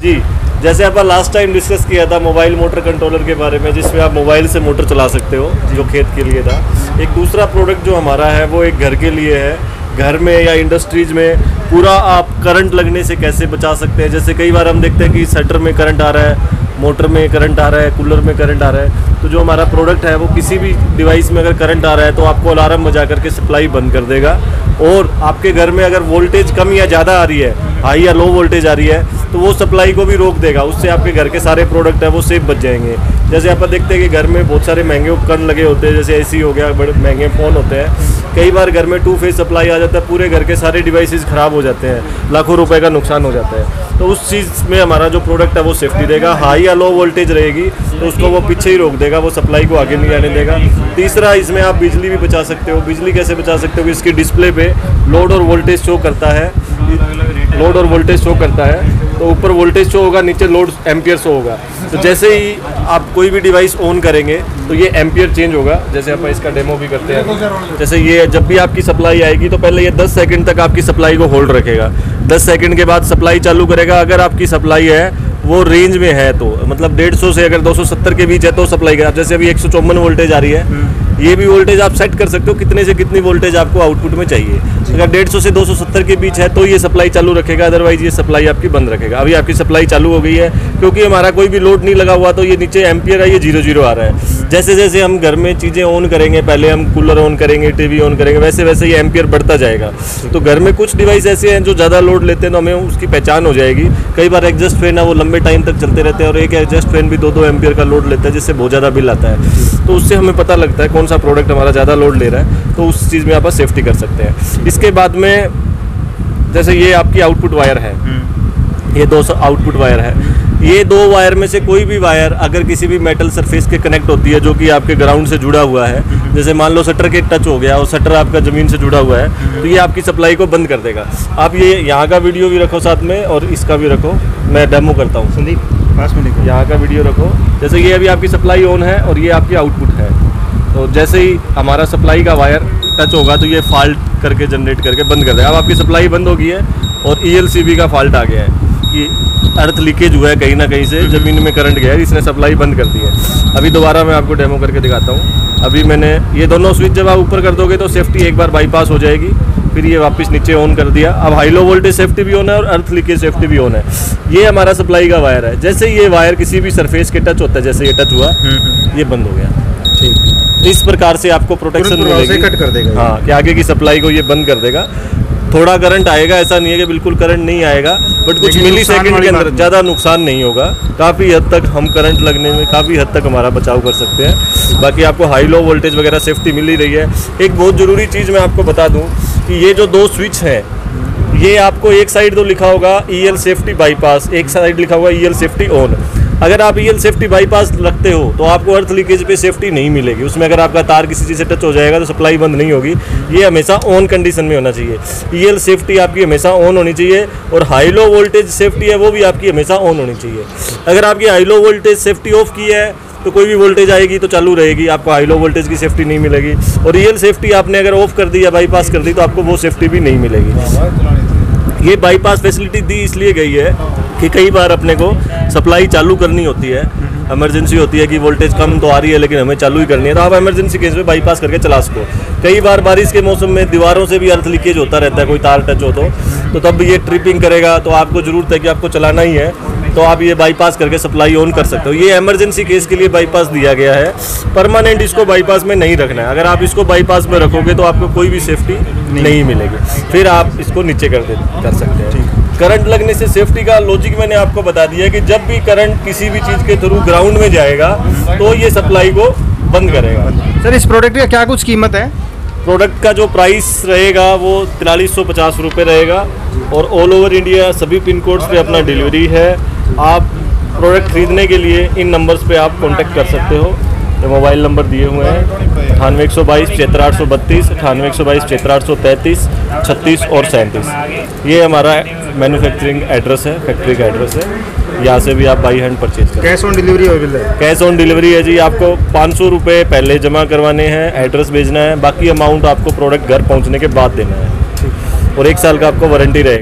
जी, जैसे अपन last time discuss किया था मोबाइल मोटर कंट्रोलर के बारे में, जिसमें आप मोबाइल से मोटर चला सकते हो, जो खेत के लिए था। एक दूसरा प्रोडक्ट जो हमारा है वो एक घर के लिए है। घर में या इंडस्ट्रीज़ में पूरा आप करंट लगने से कैसे बचा सकते हैं। जैसे कई बार हम देखते हैं कि शटर में करंट आ रहा है, मोटर में करंट आ रहा है, कूलर में करंट आ रहा है, तो जो हमारा प्रोडक्ट है वो किसी भी डिवाइस में अगर करंट आ रहा है तो आपको अलार्म बजा करके सप्लाई बंद कर देगा। और आपके घर में अगर वोल्टेज कम या ज़्यादा आ रही है, हाई या लो वोल्टेज आ रही है, तो वो सप्लाई को भी रोक देगा। उससे आपके घर के सारे प्रोडक्ट है वो सेफ बच जाएंगे। जैसे आप देखते हैं कि घर में बहुत सारे महंगे उपकरण लगे होते हैं, जैसे एसी हो गया, बड़े महंगे फ़ोन होते हैं। कई बार घर में 2 फेज सप्लाई आ जाता है, पूरे घर के सारे डिवाइसेस ख़राब हो जाते हैं, लाखों रुपए का नुकसान हो जाता है। तो उस चीज़ में हमारा जो प्रोडक्ट है वो सेफ्टी देगा। हाई या लो वोल्टेज रहेगी तो उसको वो पीछे ही रोक देगा, वो सप्लाई को आगे नहीं आने देगा। तीसरा, इसमें आप बिजली भी बचा सकते हो। बिजली कैसे बचा सकते हो? इसकी डिस्प्ले पे लोड और वोल्टेज शो करता है। लोड और वोल्टेज शो करता है, तो ऊपर वोल्टेज शो होगा, नीचे लोड एम्पियर शो होगा। तो जैसे ही आप कोई भी डिवाइस ऑन करेंगे तो ये एम्पियर चेंज होगा। जैसे अपन इसका डेमो भी करते हैं। जैसे ये जब भी आपकी सप्लाई आएगी तो पहले ये 10 सेकंड तक आपकी सप्लाई को होल्ड रखेगा। 10 सेकंड के बाद सप्लाई चालू करेगा। अगर आपकी सप्लाई है वो रेंज में है तो मतलब 150 से अगर 270 के बीच है तो सप्लाई करेगा। जैसे अभी 154 वोल्टेज आ रही है, ये भी वोल्टेज आप सेट कर सकते हो कितने से कितनी वोल्टेज आपको आउटपुट में चाहिए। अगर 150 से 270 के बीच है तो ये सप्लाई चालू रखेगा, अदरवाइज ये सप्लाई आपकी बंद रखेगा। अभी आपकी सप्लाई चालू हो गई है क्योंकि हमारा कोई भी लोड नहीं लगा हुआ, तो ये नीचे एम्पियर है, ये 0 आ रहा है। जैसे जैसे हम घर में चीज़ें ऑन करेंगे, पहले हम कूलर ऑन करेंगे, टीवी ऑन करेंगे, वैसे वैसे ये एम्पियर बढ़ता जाएगा। तो घर में कुछ डिवाइस ऐसे हैं जो ज़्यादा लोड लेते हैं, तो हमें उसकी पहचान हो जाएगी। कई बार एग्जस्ट फैन है वो लंबे टाइम तक चलते रहते हैं, और एक एग्जस्ट फैन भी 2-2 एम्पियर का लोड लेता है, जिससे बहुत ज़्यादा बिल आता है। तो उससे हमें पता लगता है कौन सा प्रोडक्ट हमारा ज़्यादा लोड ले रहा है, तो उस चीज़ में आप सेफ्टी कर सकते हैं। इसके बाद में जैसे ये आपकी आउटपुट वायर है, ये 2 आउटपुट वायर है। ये 2 वायर में से कोई भी वायर अगर किसी भी मेटल सरफेस के कनेक्ट होती है जो कि आपके ग्राउंड से जुड़ा हुआ है, जैसे मान लो शटर के टच हो गया और शटर आपका ज़मीन से जुड़ा हुआ है, तो ये आपकी सप्लाई को बंद कर देगा। आप ये यहाँ का वीडियो भी रखो साथ में और इसका भी रखो, मैं डेमो करता हूँ। संदीप पास में देखो, यहाँ का वीडियो रखो। जैसे ये अभी आपकी सप्लाई ऑन है और ये आपकी आउटपुट है। तो जैसे ही हमारा सप्लाई का वायर टच होगा तो ये फॉल्ट करके जनरेट करके बंद कर देगा। अब आपकी सप्लाई बंद हो गई है और ELCB का फॉल्ट आ गया है कि अर्थ लीकेज हुआ है कहीं ना कहीं से, ज़मीन में करंट गया है, इसने सप्लाई बंद कर दी है। अभी दोबारा मैं आपको डेमो करके दिखाता हूँ। अभी मैंने ये दोनों स्विच जब आप ऊपर कर दोगे तो सेफ्टी एक बार बाईपास हो जाएगी, फिर ये वापस नीचे ऑन कर दिया। अब हाई लो वोल्टेज सेफ्टी भी ऑन है और अर्थ लीकेज सेफ्टी भी ऑन है। ये हमारा सप्लाई का वायर है। जैसे ये वायर किसी भी सरफेस के टच होता है, जैसे ये टच हुआ, ये बंद हो गया। ठीक, इस प्रकार से आपको प्रोटेक्शन मिलेगी। कट कर देगा, हाँ, कि आगे की सप्लाई को ये बंद कर देगा। थोड़ा करंट आएगा, ऐसा नहीं है कि बिल्कुल करंट नहीं आएगा, बट कुछ मिली सेकंड के अंदर ज़्यादा नुकसान नहीं होगा। काफ़ी हद तक हम करंट लगने में काफ़ी हद तक हमारा बचाव कर सकते हैं। बाकी आपको हाई लो वोल्टेज वगैरह सेफ्टी मिल ही रही है। एक बहुत ज़रूरी चीज़ मैं आपको बता दूं कि ये जो 2 स्विच हैं, ये आपको एक साइड तो लिखा होगा EL सेफ्टी बाईपास, एक साइड लिखा होगा EL सेफ्टी ऑन। अगर आप EL सेफ्टी बाईपास रखते हो तो आपको अर्थ लीकेज पे सेफ्टी नहीं मिलेगी। उसमें अगर आपका तार किसी चीज़ से टच हो जाएगा तो सप्लाई बंद नहीं होगी। ये हमेशा ऑन कंडीशन में होना चाहिए। EL सेफ्टी आपकी हमेशा ऑन होनी चाहिए और हाई लो वोल्टेज सेफ्टी है वो भी आपकी हमेशा ऑन होनी चाहिए। अगर आपकी high low voltage safety of की है तो कोई भी वोल्टेज आएगी तो चालू रहेगी, आपको हाई लो वोल्टेज की सेफ्टी नहीं मिलेगी। और EL सेफ्टी आपने अगर ऑफ कर दी या बाईपास कर दी तो आपको वो सेफ्टी भी नहीं मिलेगी। ये बाईपास फैसिलिटी दी इसलिए गई है कि कई बार अपने को सप्लाई चालू करनी होती है, इमरजेंसी होती है कि वोल्टेज कम तो आ रही है लेकिन हमें चालू ही करनी है, तो आप इमरजेंसी केस में बाईपास करके चला सको। कई बार बारिश के मौसम में दीवारों से भी अर्थ लीकेज होता रहता है, कोई तार टच हो तो तब ये ट्रिपिंग करेगा, तो आपको ज़रूरत है कि आपको चलाना ही है, तो आप ये बाईपास करके सप्लाई ऑन कर सकते हो। ये इमरजेंसी केस के लिए बाईपास दिया गया है, परमानेंट इसको बाईपास में नहीं रखना है। अगर आप इसको बाईपास में रखोगे तो आपको कोई भी सेफ्टी नहीं मिलेगी, फिर आप इसको नीचे कर सकते हैं। करंट लगने से सेफ्टी का लॉजिक मैंने आपको बता दिया कि जब भी करंट किसी भी चीज़ के थ्रू ग्राउंड में जाएगा तो ये सप्लाई को बंद करेगा। सर, इस प्रोडक्ट का क्या कुछ कीमत है? प्रोडक्ट का जो प्राइस रहेगा वो 4350 रुपये रहेगा और ऑल ओवर इंडिया सभी पिन कोड्स पे अपना डिलीवरी है। आप प्रोडक्ट खरीदने के लिए इन नंबर्स पे आप कांटेक्ट कर सकते हो। ये मोबाइल नंबर दिए हुए हैं 98 122 74832, 98 122 74833, 36 और 37। ये हमारा मैन्युफैक्चरिंग एड्रेस है, फैक्ट्री का एड्रेस है। यहाँ से भी आप बाई हैंड परचेज करें। कैश ऑन डिलीवरी अवेलेबल है? कैश ऑन डिलीवरी है जी। आपको 500 रुपये पहले जमा करवाने हैं, एड्रेस भेजना है, बाकी अमाउंट आपको प्रोडक्ट घर पहुँचने के बाद देना है और 1 साल का आपको वारंटी रहेगी।